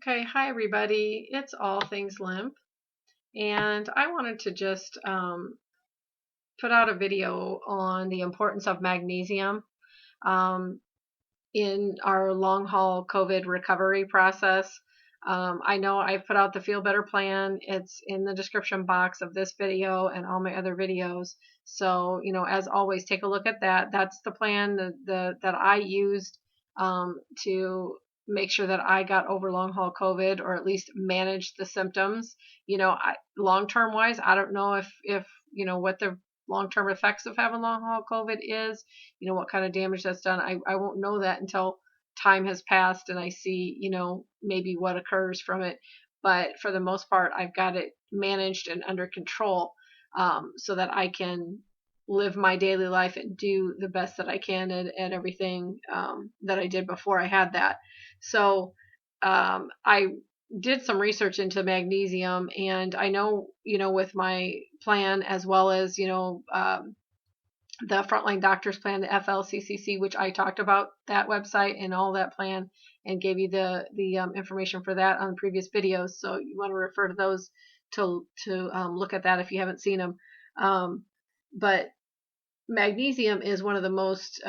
Okay, hi everybody. It's All Things Lymph, and I wanted to just put out a video on the importance of magnesium um, in our long haul COVID recovery process. I know I've put out the Feel Better plan. It's in the description box of this video and all my other videos. So, as always, take a look at that. That's the plan that I used to make sure that I got over long haul COVID, or at least managed the symptoms. Long term wise, I don't know if what the long term effects of having long haul COVID is. What kind of damage that's done. I won't know that until time has passed and I see, maybe what occurs from it. But for the most part, I've got it managed and under control, so that I can live my daily life and do the best that I can at everything that I did before I had that. So I did some research into magnesium, and I know, with my plan, as well as, the Frontline Doctors Plan, the FLCCC, which I talked about that website and all that plan, and gave you the information for that on previous videos. So you want to refer to those to look at that if you haven't seen them. But magnesium is one of the most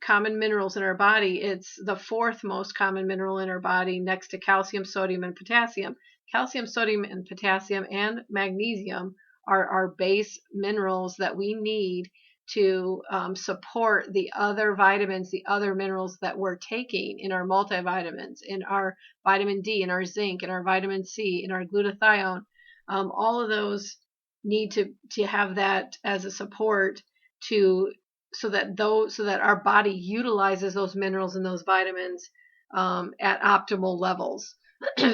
common minerals in our body. It's the fourth most common mineral in our body, next to calcium, sodium, and potassium. Calcium, sodium, and potassium and magnesium are our base minerals that we need to support the other vitamins, the other minerals that we're taking in our multivitamins, in our vitamin D, in our zinc, in our vitamin C, in our glutathione. All of those need to have that as a support so that our body utilizes those minerals and those vitamins at optimal levels.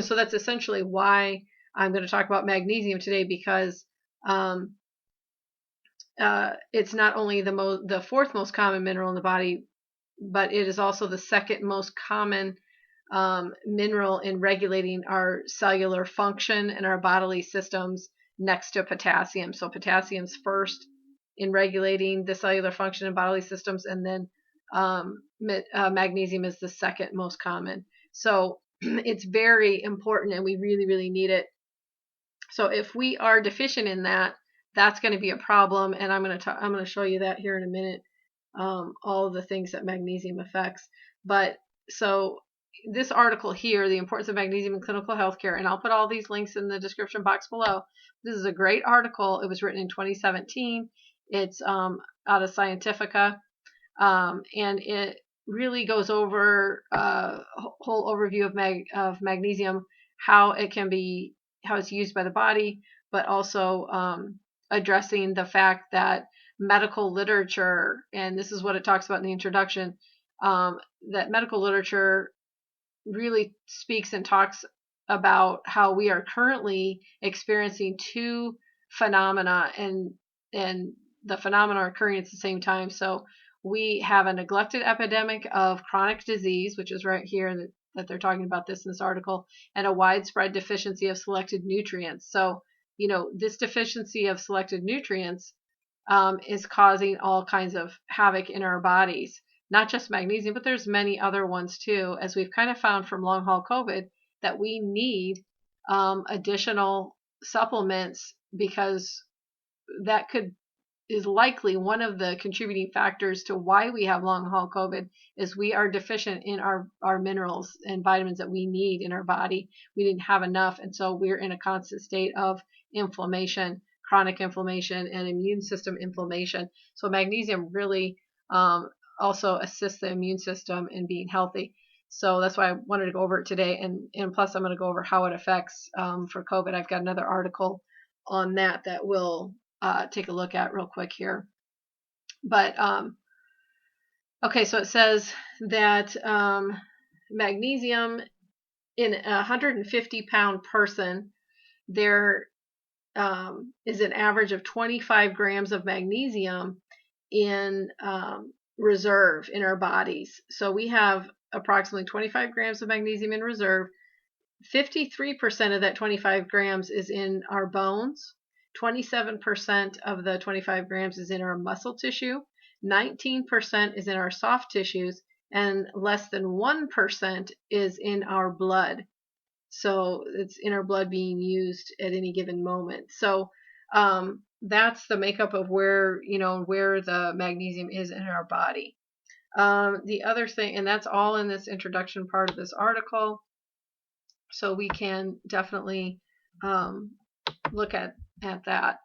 So that's essentially why I'm going to talk about magnesium today, because it's not only the fourth most common mineral in the body, but it is also the second most common mineral in regulating our cellular function and our bodily systems, next to potassium. So potassium's first in regulating the cellular function and bodily systems, and then magnesium is the second most common. So it's very important, and we really, really need it. So if we are deficient in that, that's going to be a problem, and I'm going to show you that here in a minute. All of the things that magnesium affects. But so this article here, The Importance of Magnesium in Clinical Healthcare, and I'll put all these links in the description box below. This is a great article. It was written in 2017. It's out of Scientifica, and it really goes over a whole overview of magnesium, how it's used by the body, but also addressing the fact that medical literature, and this is what it talks about in the introduction, that medical literature really speaks and talks about how we are currently experiencing two phenomena, and the phenomena are occurring at the same time. So we have a neglected epidemic of chronic disease, which is right here that they're talking about this in this article, and a widespread deficiency of selected nutrients. So, this deficiency of selected nutrients is causing all kinds of havoc in our bodies. Not just magnesium, but there's many other ones too, as we've kind of found from long haul COVID, that we need additional supplements, because that is likely one of the contributing factors to why we have long haul COVID, is we are deficient in our minerals and vitamins that we need in our body. We didn't have enough, and so we're in a constant state of inflammation, chronic inflammation, and immune system inflammation. So magnesium really also assists the immune system in being healthy. So that's why I wanted to go over it today, and plus I'm going to go over how it affects for COVID. I've got another article on that we'll take a look at real quick here. But okay, so it says that magnesium in a 150-pound person, there is an average of 25 grams of magnesium in reserve in our bodies. So we have approximately 25 grams of magnesium in reserve. 53% of that 25 grams is in our bones. 27% of the 25 grams is in our muscle tissue. 19% is in our soft tissues, and less than 1% is in our blood. So it's in our blood being used at any given moment. So that's the makeup of where the magnesium is in our body. The other thing, and that's all in this introduction part of this article, so we can definitely look at that.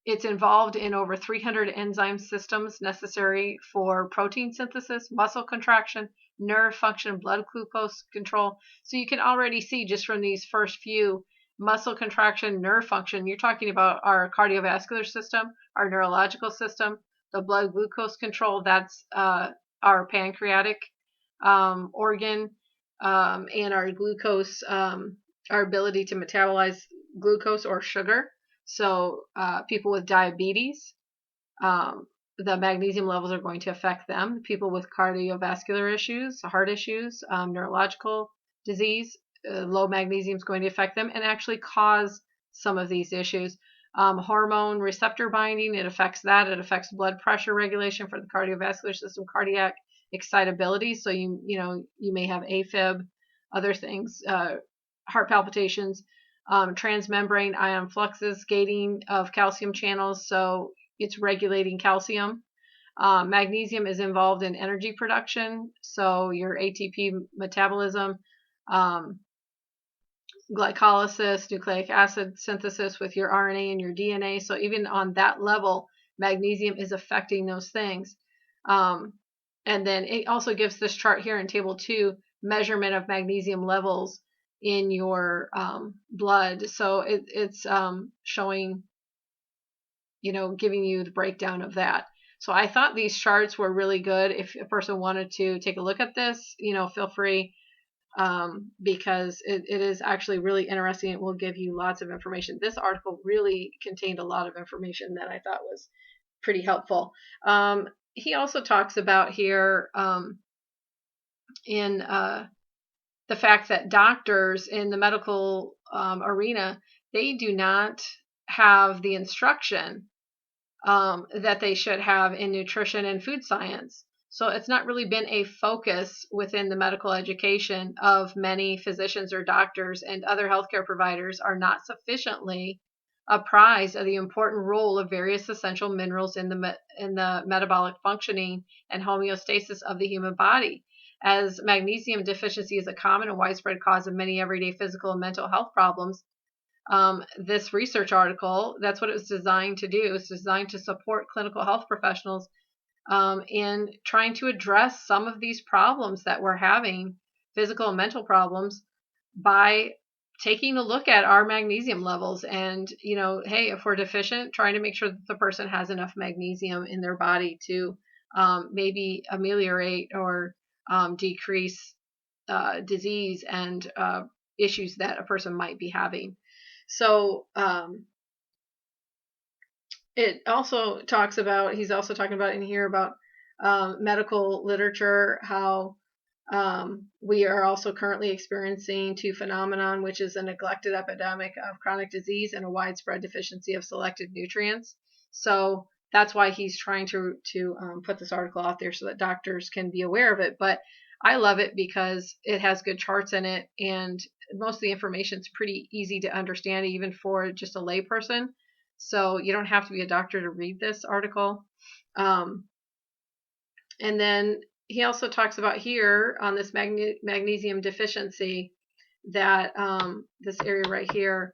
It's involved in over 300 enzyme systems necessary for protein synthesis, muscle contraction, nerve function, blood glucose control. So you can already see just from these first few: muscle contraction, nerve function. You're talking about our cardiovascular system, our neurological system, the blood glucose control. That's our pancreatic organ, and our glucose, our ability to metabolize glucose or sugar. So people with diabetes, the magnesium levels are going to affect them. People with cardiovascular issues, heart issues, neurological disease, low magnesium is going to affect them and actually cause some of these issues. Hormone receptor binding, it affects that. It affects blood pressure regulation for the cardiovascular system, cardiac excitability. So you may have AFib, other things, heart palpitations. Transmembrane ion fluxes, gating of calcium channels, so it's regulating calcium. Magnesium is involved in energy production, so your ATP metabolism, glycolysis, nucleic acid synthesis with your RNA and your DNA. So even on that level, magnesium is affecting those things. And then it also gives this chart here in table 2, measurement of magnesium levels in your blood. So it's showing, giving you the breakdown of that. So I thought these charts were really good. If a person wanted to take a look at this, feel free, because it is actually really interesting. It will give you lots of information. This article really contained a lot of information that I thought was pretty helpful. He also talks about here in the fact that doctors in the medical arena, they do not have the instruction that they should have in nutrition and food science. So it's not really been a focus within the medical education of many physicians or doctors, and other healthcare providers are not sufficiently apprised of the important role of various essential minerals in the metabolic functioning and homeostasis of the human body. As magnesium deficiency is a common and widespread cause of many everyday physical and mental health problems, this research article, that's what it was designed to do. It's designed to support clinical health professionals in trying to address some of these problems that we're having, physical and mental problems, by taking a look at our magnesium levels. And, hey, if we're deficient, trying to make sure that the person has enough magnesium in their body to maybe ameliorate or decrease disease and issues that a person might be having. So it also talks about, he's also talking about in here about medical literature, how we are also currently experiencing two phenomenon, which is a neglected epidemic of chronic disease and a widespread deficiency of selected nutrients. So that's why he's trying to put this article out there so that doctors can be aware of it. But I love it because it has good charts in it, and most of the information is pretty easy to understand, even for just a layperson. So you don't have to be a doctor to read this article. And then he also talks about here on this magnesium deficiency that this area right here,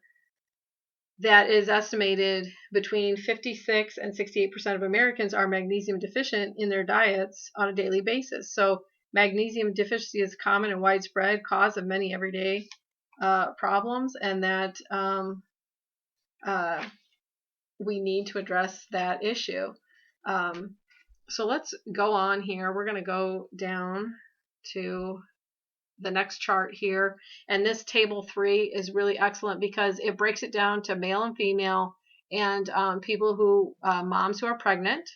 that is estimated between 56 and 68% of Americans are magnesium deficient in their diets on a daily basis. So magnesium deficiency is a common and widespread cause of many everyday problems, and that we need to address that issue. So let's go on here. We're going to go down to the next chart here. And this table 3 is really excellent because it breaks it down to male and female, and people who, moms who are pregnant,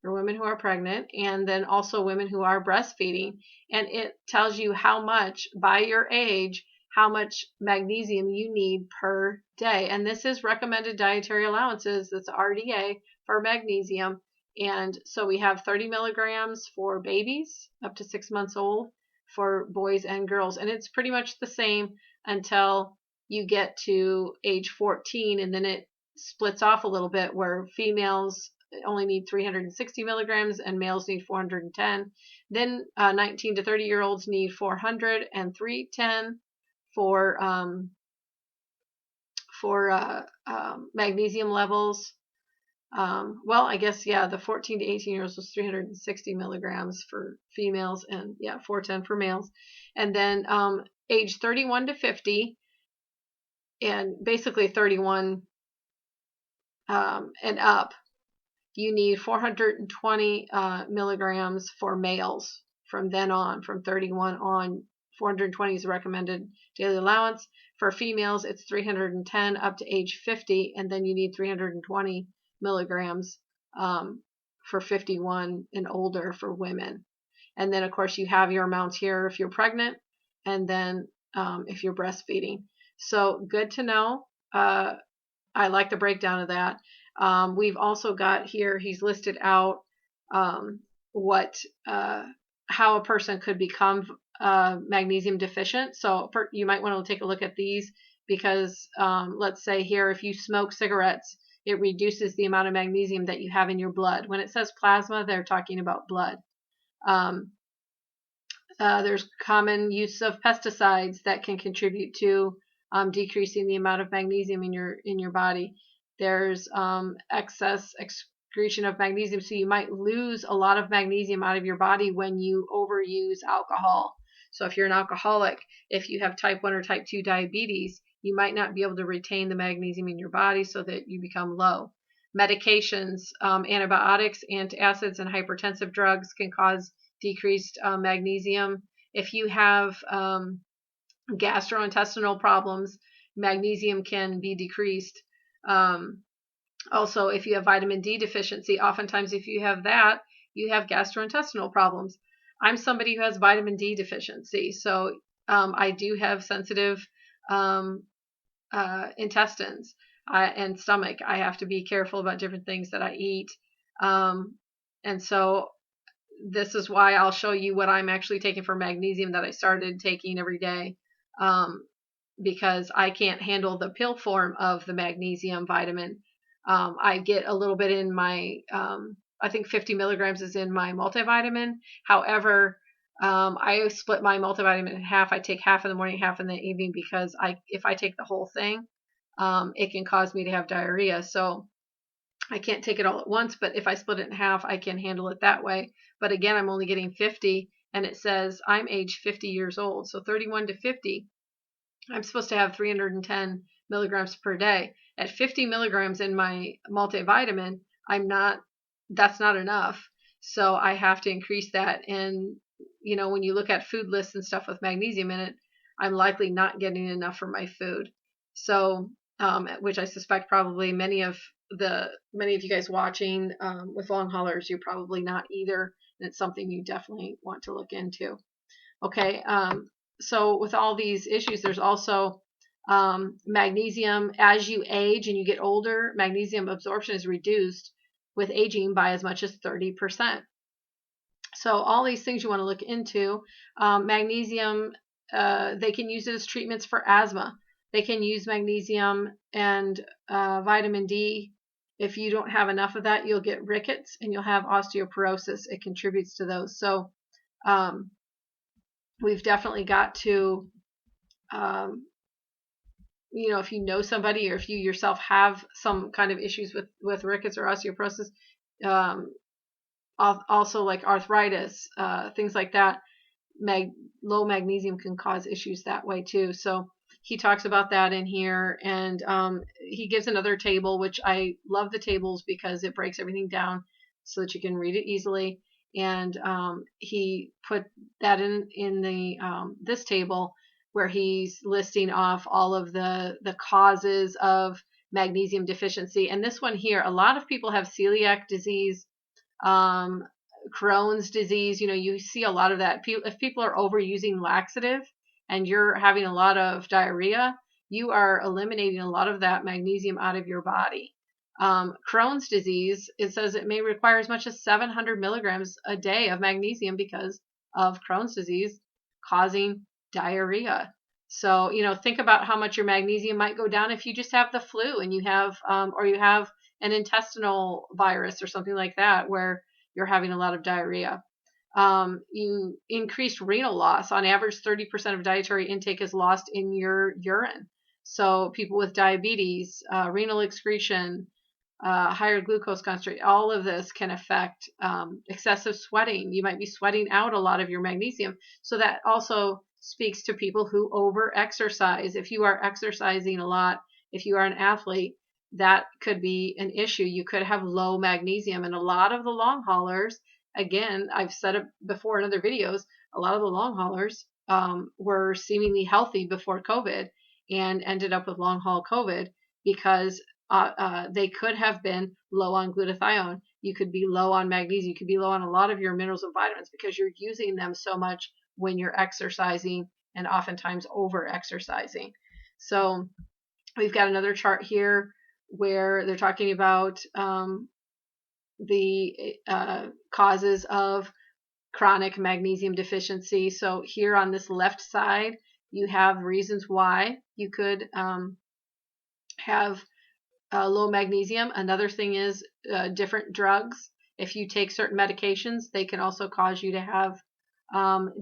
or women who are pregnant, and then also women who are breastfeeding. And it tells you how much, by your age, how much magnesium you need per day. And this is recommended dietary allowances. That's RDA for magnesium. And so we have 30 milligrams for babies up to 6 months old, for boys and girls, and it's pretty much the same until you get to age 14, and then it splits off a little bit where females only need 360 milligrams and males need 410. Then 19 to 30-year-olds need 400 and 310 for magnesium levels. Well, I guess, yeah, the 14 to 18-year-olds was 360 milligrams for females and, yeah, 410 for males. And then age 31 to 50, and basically 31 and up, you need 420 milligrams for males. From then on, from 31 on, 420 is the recommended daily allowance. For females, it's 310 up to age 50, and then you need 320 milligrams for 51 and older for women. And then, of course, you have your amounts here if you're pregnant, and then if you're breastfeeding. So good to know. I like the breakdown of that. We've also got here, he's listed out how a person could become magnesium deficient. So you might want to take a look at these because let's say here, if you smoke cigarettes, it reduces the amount of magnesium that you have in your blood. When it says plasma, they're talking about blood. There's common use of pesticides that can contribute to decreasing the amount of magnesium in your body. There's excess excretion of magnesium, so you might lose a lot of magnesium out of your body when you overuse alcohol. So if you're an alcoholic, if you have type 1 or type 2 diabetes, you might not be able to retain the magnesium in your body so that you become low. Medications, antibiotics, antacids, and hypertensive drugs can cause decreased magnesium. If you have gastrointestinal problems, magnesium can be decreased. Also, if you have vitamin D deficiency, oftentimes if you have that, you have gastrointestinal problems. I'm somebody who has vitamin D deficiency, so I do have sensitive intestines and stomach. I have to be careful about different things that I eat. And so this is why I'll show you what I'm actually taking for magnesium that I started taking every day, because I can't handle the pill form of the magnesium vitamin. I get a little bit in my, I think 50 milligrams is in my multivitamin. However, I split my multivitamin in half. I take half in the morning, half in the evening, because if I take the whole thing, it can cause me to have diarrhea. So I can't take it all at once, but if I split it in half, I can handle it that way. But again, I'm only getting 50, and it says I'm age 50 years old. So 31 to 50, I'm supposed to have 310 milligrams per day. At 50 milligrams in my multivitamin, that's not enough. So I have to increase that. And, when you look at food lists and stuff with magnesium in it, I'm likely not getting enough for my food. So, which I suspect probably many of you guys watching with long haulers, you're probably not either. And it's something you definitely want to look into. Okay. So with all these issues, there's also magnesium. As you age and you get older, magnesium absorption is reduced with aging by as much as 30%. So all these things you want to look into. Magnesium, they can use it as treatments for asthma. They can use magnesium and vitamin D. If you don't have enough of that, you'll get rickets and you'll have osteoporosis. It contributes to those. So we've definitely got to, if you know somebody or if you yourself have some kind of issues with rickets or osteoporosis, also like arthritis, things like that, low magnesium can cause issues that way too. So he talks about that in here, and he gives another table, which I love the tables because it breaks everything down so that you can read it easily. And he put that in the this table where he's listing off all of the causes of magnesium deficiency. And this one here, a lot of people have celiac disease, Crohn's disease. You see a lot of that. If people are overusing laxative and you're having a lot of diarrhea, you are eliminating a lot of that magnesium out of your body. Crohn's disease, it says it may require as much as 700 milligrams a day of magnesium because of Crohn's disease. causing diarrhea. So, think about how much your magnesium might go down if you just have the flu and you have, or you have an intestinal virus or something like that where you're having a lot of diarrhea. You increased renal loss. On average, 30% of dietary intake is lost in your urine. So people with diabetes, renal excretion, higher glucose concentration, all of this can affect excessive sweating. You might be sweating out a lot of your magnesium. So that also speaks to people who over exercise. If you are exercising a lot, if you are an athlete, that could be an issue. You could have low magnesium, and a lot of the long haulers, again, I've said it before in other videos, a lot of the long haulers were seemingly healthy before COVID and ended up with long haul COVID because they could have been low on glutathione. You could be low on magnesium. You could be low on a lot of your minerals and vitamins because you're using them so much when you're exercising and oftentimes over exercising. So we've got another chart here where they're talking about the causes of chronic magnesium deficiency. So here on this left side, you have reasons why you could have low magnesium. Another thing is different drugs. If you take certain medications, they can also cause you to have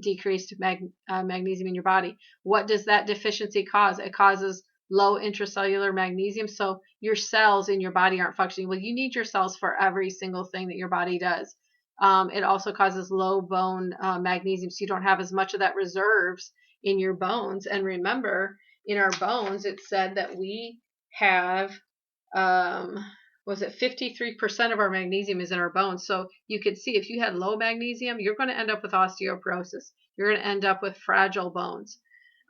decreased magnesium in your body. What does that deficiency cause? It causes low intracellular magnesium. So your cells in your body aren't functioning. Well, you need your cells for every single thing that your body does. It also causes low bone magnesium. So you don't have as much of that reserves in your bones. And remember, in our bones, it said that we have was it 53% of our magnesium is in our bones. So you could see if you had low magnesium, you're going to end up with osteoporosis. You're going to end up with fragile bones,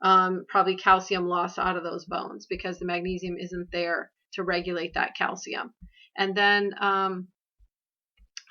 probably calcium loss out of those bones because the magnesium isn't there to regulate that calcium. And then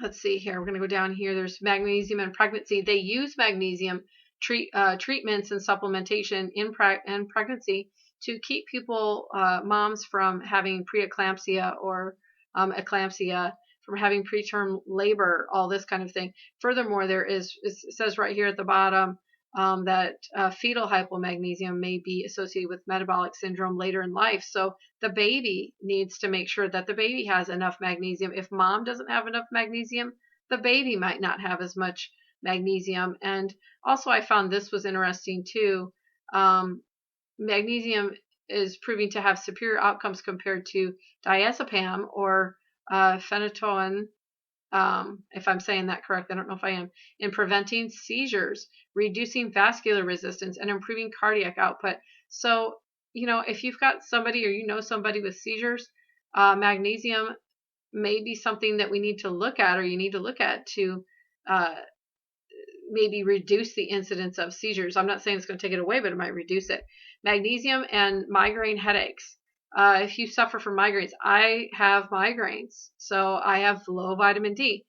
let's see here. We're going to go down here. There's magnesium and pregnancy. They use magnesium treatments and supplementation in pregnancy to keep people, moms, from having preeclampsia or eclampsia, from having preterm labor, all this kind of thing. Furthermore, it says right here at the bottom that fetal hypomagnesium may be associated with metabolic syndrome later in life. So the baby needs to make sure that the baby has enough magnesium. If mom doesn't have enough magnesium, the baby might not have as much magnesium. And also I found this was interesting too. Magnesium is proving to have superior outcomes compared to diazepam or phenytoin, if I'm saying that correct. I don't know if I am, in preventing seizures, reducing vascular resistance, and improving cardiac output. So, if you've got somebody or somebody with seizures, magnesium may be something that we need to look at, or you need to look at to maybe reduce the incidence of seizures. I'm not saying it's going to take it away, but it might reduce it. Magnesium and migraine headaches. If you suffer from migraines, I have migraines, so I have low vitamin D.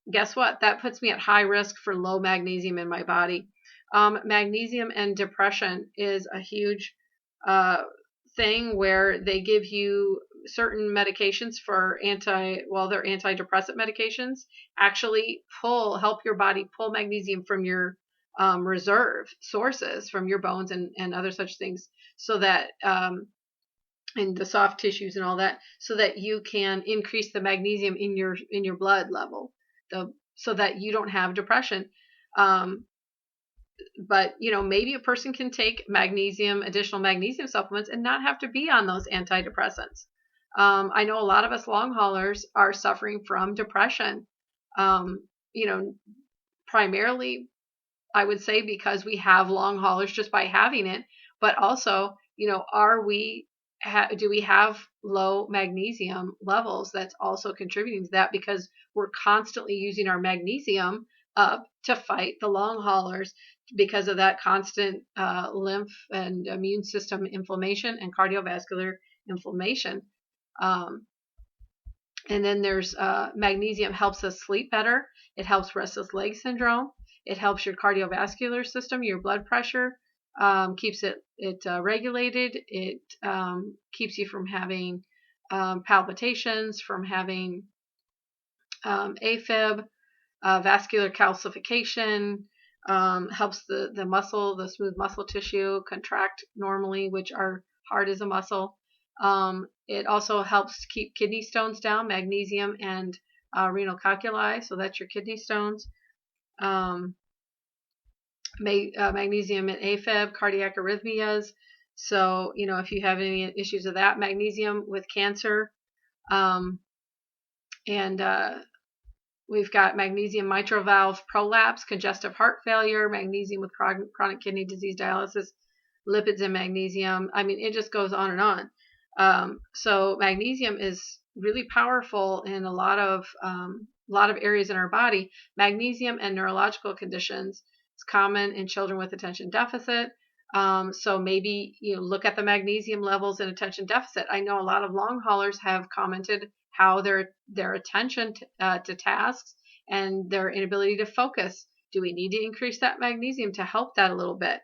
Guess what? That puts me at high risk for low magnesium in my body. Magnesium and depression is a huge thing where they give you certain medications for they're antidepressant medications, actually help your body pull magnesium from your reserve sources, from your bones and other such things, so that and the soft tissues and all that, so that you can increase the magnesium in your blood level, so that you don't have depression. But maybe a person can take additional magnesium supplements and not have to be on those antidepressants. I know a lot of us long haulers are suffering from depression, primarily, I would say, because we have long haulers just by having it, but also, do we have low magnesium levels that's also contributing to that, because we're constantly using our magnesium up to fight the long haulers because of that constant lymph and immune system inflammation and cardiovascular inflammation. And then there's magnesium helps us sleep better. It helps restless leg syndrome. It helps your cardiovascular system, your blood pressure, keeps it regulated. It keeps you from having palpitations, from having AFib, vascular calcification, helps the muscle, the smooth muscle tissue contract normally, which our heart is a muscle. It also helps keep kidney stones down, magnesium and renal calculi, so that's your kidney stones. Magnesium and AFib, cardiac arrhythmias. So, if you have any issues of that, magnesium with cancer, and we've got magnesium mitral valve prolapse, congestive heart failure, magnesium with chronic kidney disease, dialysis, lipids and magnesium. I mean, it just goes on and on. So magnesium is really powerful in a lot of areas in our body. Magnesium and neurological conditions. It's common in children with attention deficit. So maybe look at the magnesium levels in attention deficit. I know a lot of long haulers have commented how their attention to tasks and their inability to focus. Do we need to increase that magnesium to help that a little bit?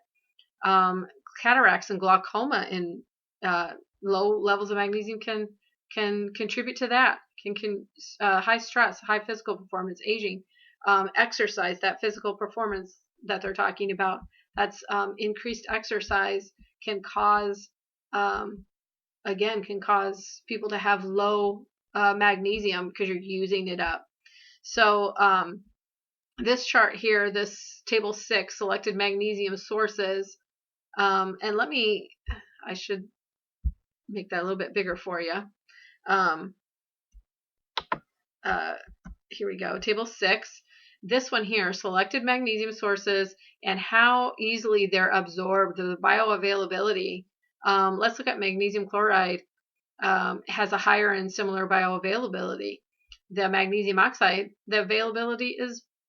Cataracts and glaucoma in low levels of magnesium can contribute to that. High stress, high physical performance, aging, exercise, that physical performance that they're talking about. That's increased exercise can cause people to have low magnesium because you're using it up. So this chart here, this table 6, selected magnesium sources, and I should make that a little bit bigger for you. Here we go, table 6. This one here, selected magnesium sources and how easily they're absorbed, the bioavailability. Let's look at magnesium chloride. Has a higher and similar bioavailability. The magnesium oxide, the availability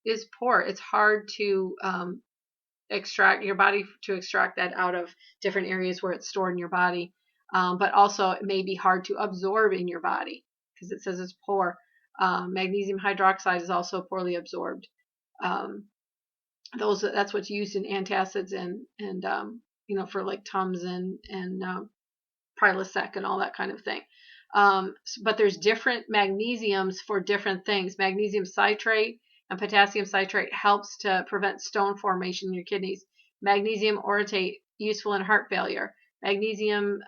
is poor. It's hard to extract that out of different areas where it's stored in your body. But also it may be hard to absorb in your body because it says it's poor. Magnesium hydroxide is also poorly absorbed. That's what's used in antacids and for like Tums and Prilosec and all that kind of thing. But there's different magnesiums for different things. Magnesium citrate and potassium citrate helps to prevent stone formation in your kidneys. Magnesium orotate, useful in heart failure. Magnesium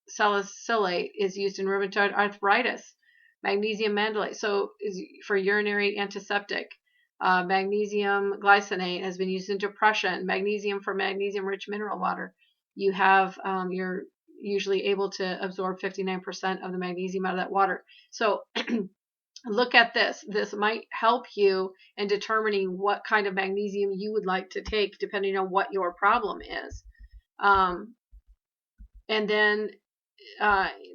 salicylate is used in rheumatoid arthritis. Magnesium mandolate, so is for urinary antiseptic. Magnesium glycinate has been used in depression. Magnesium for magnesium-rich mineral water. You have you're usually able to absorb 59% of the magnesium out of that water. So look at this. This might help you in determining what kind of magnesium you would like to take depending on what your problem is. And then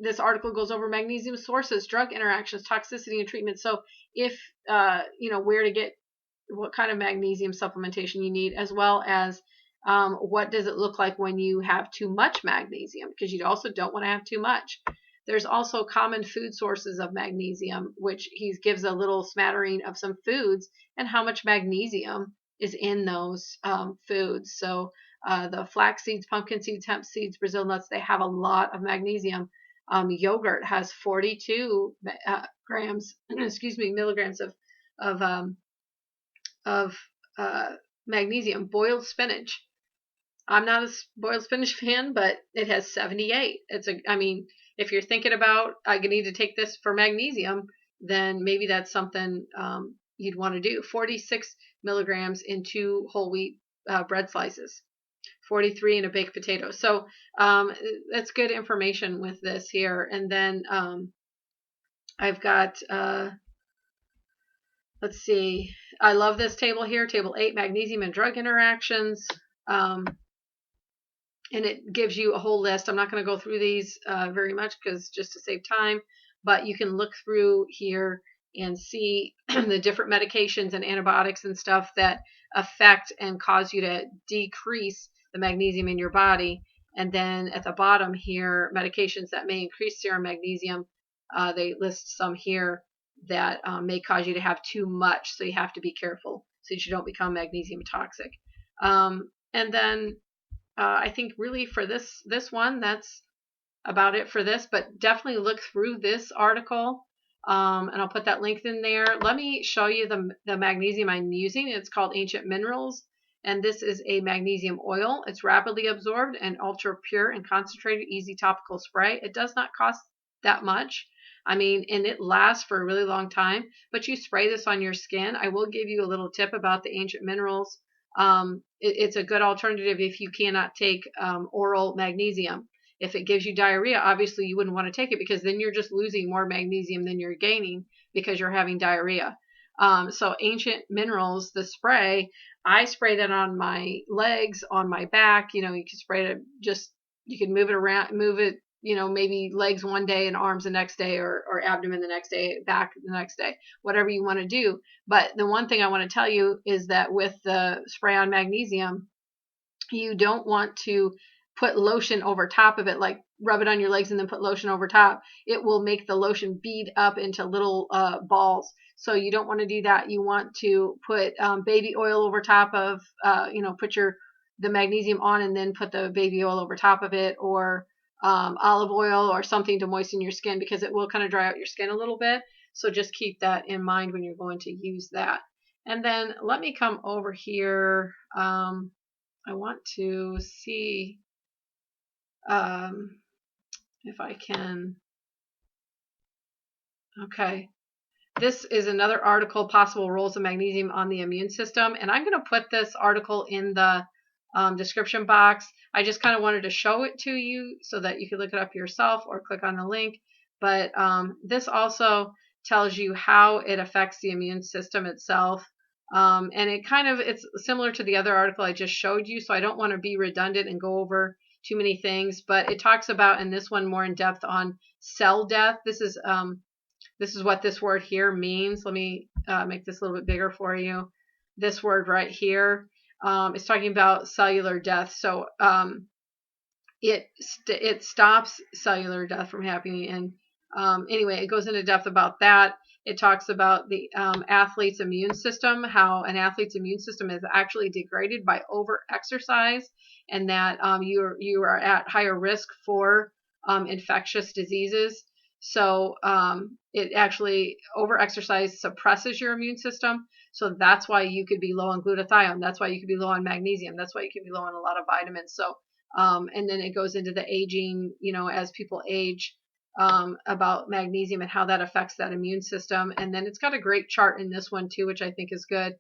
this article goes over magnesium sources, drug interactions, toxicity, and treatment. So if where to get what kind of magnesium supplementation you need, as well as what does it look like when you have too much magnesium, because you also don't want to have too much. There's also common food sources of magnesium, which he gives a little smattering of some foods and how much magnesium is in those foods. So the flax seeds, pumpkin seeds, hemp seeds, Brazil nuts, they have a lot of magnesium. Yogurt has 42 milligrams of magnesium. Boiled spinach. I'm not a boiled spinach fan, but it has 78. If you're thinking about, I need to take this for magnesium, then maybe that's something you'd want to do. 46 milligrams in 2 whole wheat bread slices, 43 in a baked potato. So that's good information with this here. And then I've got, let's see, I love this table here, table 8, magnesium and drug interactions. And it gives you a whole list. I'm not going to go through these very much because just to save time, but you can look through here and see the different medications and antibiotics and stuff that affect and cause you to decrease the magnesium in your body. And then at the bottom here, medications that may increase serum magnesium. They list some here that may cause you to have too much, so you have to be careful so that you don't become magnesium toxic. And then I think really for this one, that's about it for this, but definitely look through this article And I'll put that link in there. Let me show you the magnesium I'm using. It's called Ancient Minerals, and this is a magnesium oil. It's rapidly absorbed and ultra pure and concentrated, easy topical spray. It does not cost that much. I mean, and it lasts for a really long time, but you spray this on your skin. I will give you a little tip about the Ancient Minerals. It's a good alternative if you cannot take oral magnesium. If it gives you diarrhea, obviously you wouldn't want to take it, because then you're just losing more magnesium than you're gaining because you're having diarrhea. So Ancient Minerals, the spray, I spray that on my legs, on my back. You can spray it, you can move it around, move it, maybe legs one day and arms the next day, or abdomen the next day, back the next day, whatever you want to do. But the one thing I want to tell you is that with the spray on magnesium, you don't want to put lotion over top of it, like rub it on your legs and then put lotion over top. It will make the lotion bead up into little balls. So you don't want to do that. You want to put baby oil over top of, put the magnesium on and then put the baby oil over top of it, or olive oil or something to moisten your skin, because it will kind of dry out your skin a little bit. So just keep that in mind when you're going to use that. And then let me come over here. I want to see if I can. Okay. This is another article, Possible Roles of Magnesium on the Immune System. And I'm going to put this article in the description box. I just kind of wanted to show it to you so that you could look it up yourself or click on the link. But this also tells you how it affects the immune system itself. And it's similar to the other article I just showed you, so I don't want to be redundant and go over too many things, but it talks about in this one more in depth on cell death. This is what this word here means. Let me make this a little bit bigger for you. This word right here is talking about cellular death. So it stops cellular death from happening. And anyway, it goes into depth about that. It talks about the athlete's immune system, how an athlete's immune system is actually degraded by over-exercise, and that you are at higher risk for infectious diseases. So it actually, over-exercise suppresses your immune system. So that's why you could be low on glutathione. That's why you could be low on magnesium. That's why you could be low on a lot of vitamins. So and then it goes into the aging, as people age, about magnesium and how that affects that immune system. And then it's got a great chart in this one too, which I think is good.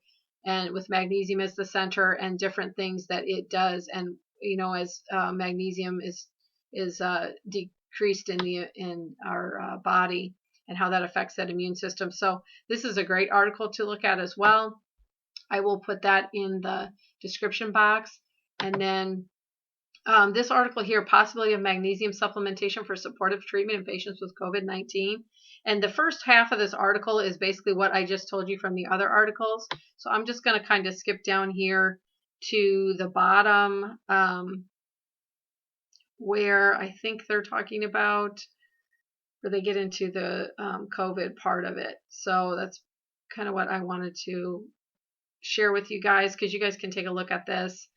And with magnesium as the center and different things that it does. And, as magnesium is decreased in our body, and how that affects that immune system. So this is a great article to look at as well. I will put that in the description box. And then this article here, possibility of magnesium supplementation for supportive treatment in patients with COVID-19. And the first half of this article is basically what I just told you from the other articles. So I'm just going to kind of skip down here to the bottom where I think they're talking about, where they get into the COVID part of it. So that's kind of what I wanted to share with you guys, because you guys can take a look at this.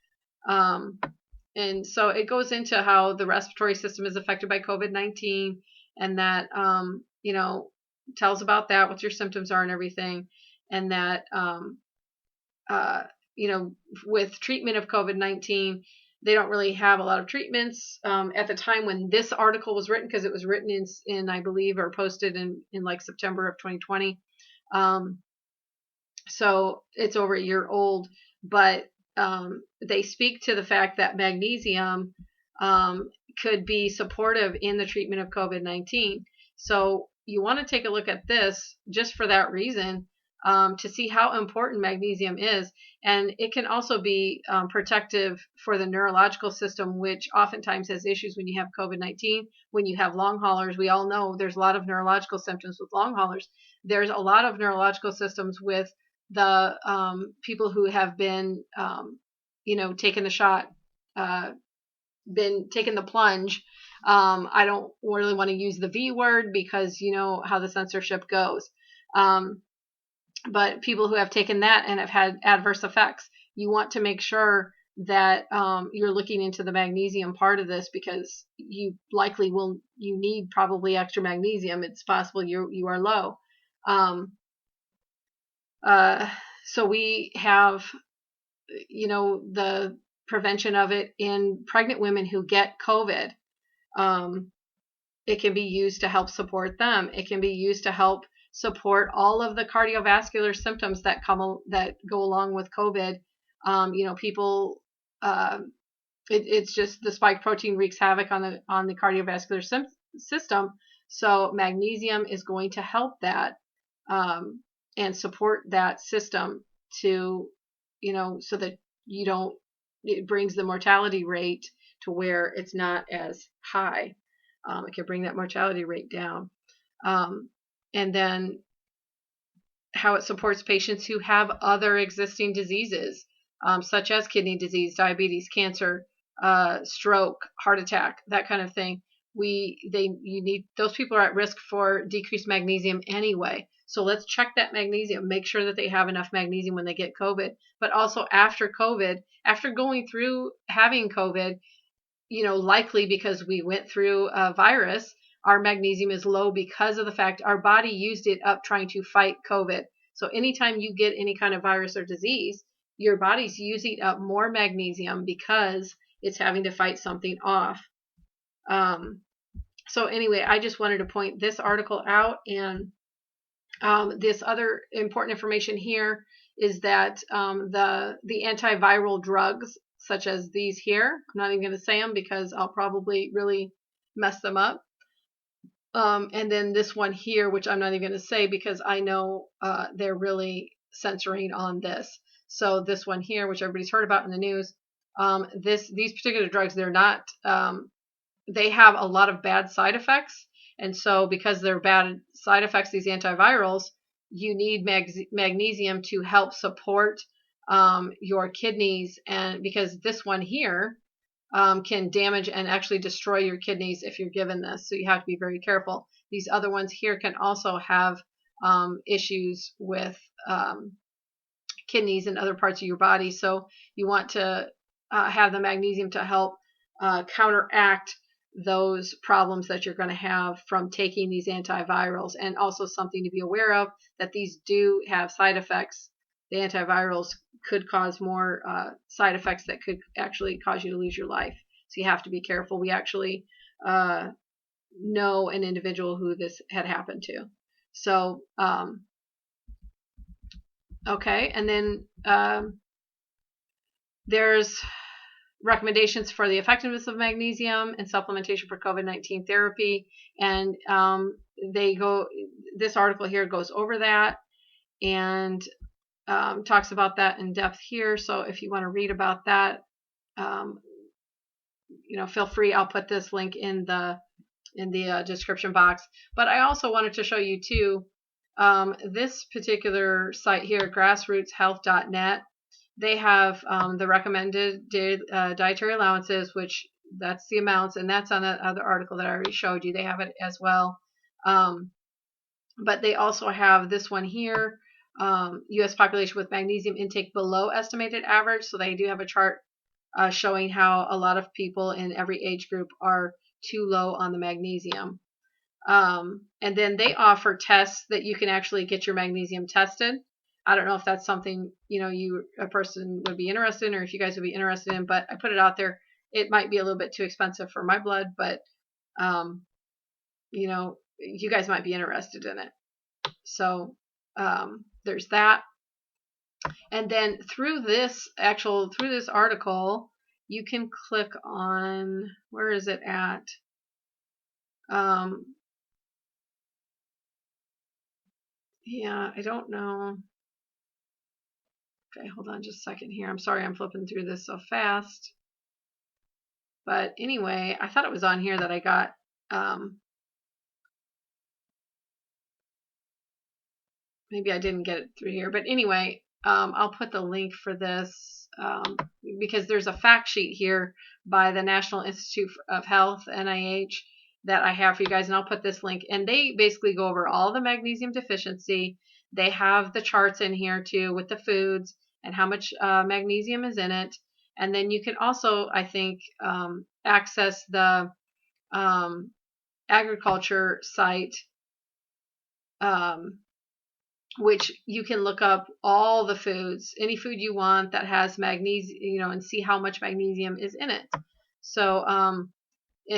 And so it goes into how the respiratory system is affected by COVID-19, and that, tells about that, what your symptoms are and everything. And that, with treatment of COVID-19, they don't really have a lot of treatments at the time when this article was written, because it was written in I believe, or posted in like September of 2020. So it's over a year old, but they speak to the fact that magnesium could be supportive in the treatment of COVID-19. So you want to take a look at this just for that reason, to see how important magnesium is. And it can also be protective for the neurological system, which oftentimes has issues when you have COVID-19. When you have long haulers, we all know there's a lot of neurological symptoms with long haulers. There's a lot of neurological systems with the people who have been, taking the shot, been taking the plunge. I don't really want to use the V word, because you know how the censorship goes. But people who have taken that and have had adverse effects, you want to make sure that you're looking into the magnesium part of this, because you likely you need probably extra magnesium. It's possible you are low. So we have, the prevention of it in pregnant women who get COVID. It can be used to help support them. It can be used to help support all of the cardiovascular symptoms that go along with COVID. People, it's just the spike protein wreaks havoc on the cardiovascular system. So magnesium is going to help that, and support that system to, so that it brings the mortality rate to where it's not as high. It can bring that mortality rate down. And then how it supports patients who have other existing diseases, such as kidney disease, diabetes, cancer, stroke, heart attack, that kind of thing. Those people are at risk for decreased magnesium anyway. So let's check that magnesium, make sure that they have enough magnesium when they get COVID, but also after COVID, after going through having COVID, likely because we went through a virus, our magnesium is low because of the fact our body used it up trying to fight COVID. So anytime you get any kind of virus or disease, your body's using up more magnesium because it's having to fight something off. So anyway, I just wanted to point this article out. And this other important information here is that the antiviral drugs, such as these here, I'm not even going to say them because I'll probably really mess them up. And then this one here, which I'm not even going to say because I know they're really censoring on this. So this one here, which everybody's heard about in the news, these particular drugs, they're not, they have a lot of bad side effects. And so because they're bad side effects, these antivirals, you need magnesium to help support your kidneys. And because this one here can damage and actually destroy your kidneys if you're given this. So you have to be very careful. These other ones here can also have issues with kidneys and other parts of your body. So you want to have the magnesium to help counteract those problems that you're going to have from taking these antivirals. And also something to be aware of, that these do have side effects. The antivirals could cause more side effects that could actually cause you to lose your life. So you have to be careful. We actually know an individual who this had happened to. So, okay. And then there's recommendations for the effectiveness of magnesium and supplementation for COVID-19 therapy. And this article here goes over that and talks about that in depth here. So if you want to read about that, feel free. I'll put this link in the description box. But I also wanted to show you too, this particular site here, grassrootshealthnet. They have the recommended dietary allowances, which that's the amounts, and that's on that other article that I already showed you. They have it as well. But they also have this one here, U.S. population with magnesium intake below estimated average. So they do have a chart showing how a lot of people in every age group are too low on the magnesium. And then they offer tests that you can actually get your magnesium tested. I don't know if that's something, a person would be interested in, or if you guys would be interested in, but I put it out there. It might be a little bit too expensive for my blood, but, you guys might be interested in it. So, there's that. And then through this article, you can click on, where is it at? Yeah, I don't know. Okay, hold on just a second here. I'm sorry I'm flipping through this so fast. But anyway, I thought it was on here that I got, maybe I didn't get it through here. But anyway, I'll put the link for this because there's a fact sheet here by the National Institute of Health, NIH, that I have for you guys. And I'll put this link. And they basically go over all the magnesium deficiency. They have the charts in here too with the foods and how much magnesium is in it. And then you can also, I think, access the agriculture site, which you can look up all the foods, any food you want that has magnesium, and see how much magnesium is in it. So, and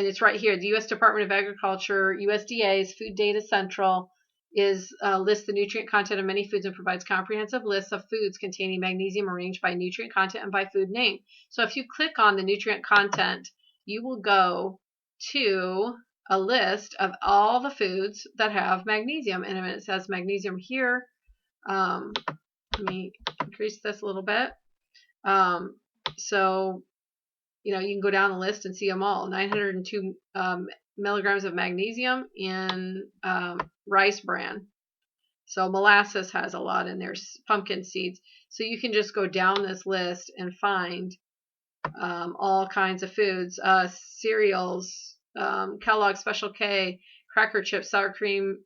it's right here. The U.S. Department of Agriculture, USDA's Food Data Central, lists the nutrient content of many foods and provides comprehensive lists of foods containing magnesium arranged by nutrient content and by food name. So if you click on the nutrient content, you will go to a list of all the foods that have magnesium, and it says magnesium here. Let me increase this a little bit. So you can go down the list and see them all. 902 milligrams of magnesium in rice bran. So molasses has a lot in there, pumpkin seeds. So you can just go down this list and find all kinds of foods, cereals, Kellogg's Special K, cracker chips, sour cream,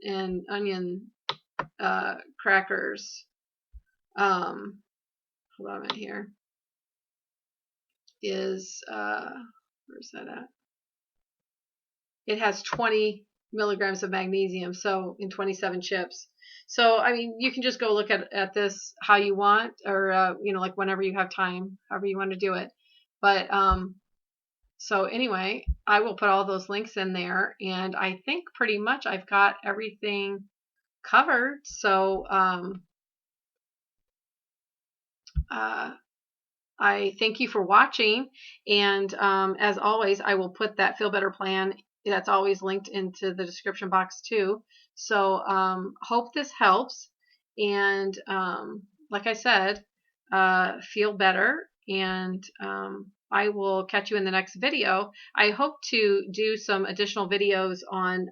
and onion crackers. Hold on a minute here. Where's that at? It has 20 milligrams of magnesium, so in 27 chips. So I mean, you can just go look at this how you want, or like whenever you have time, however you want to do it. But so anyway, I will put all those links in there, and I think pretty much I've got everything covered. So I thank you for watching, and as always, I will put that Feel Better plan. That's always linked into the description box too. So hope this helps, and like I said, feel better, and I will catch you in the next video. I hope to do some additional videos on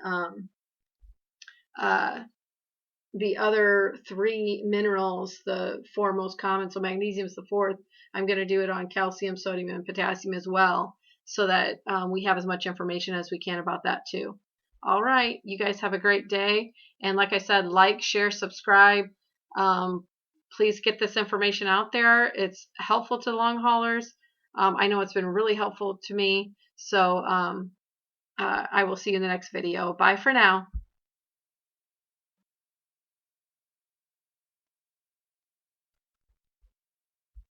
the other 3 minerals, the 4 most common. So magnesium is the 4th. I'm going to do it on calcium, sodium, and potassium as well, so that we have as much information as we can about that too. All right, you guys have a great day. And like I said, like, share, subscribe. Please get this information out there. It's helpful to long haulers. I know it's been really helpful to me. So I will see you in the next video. Bye for now.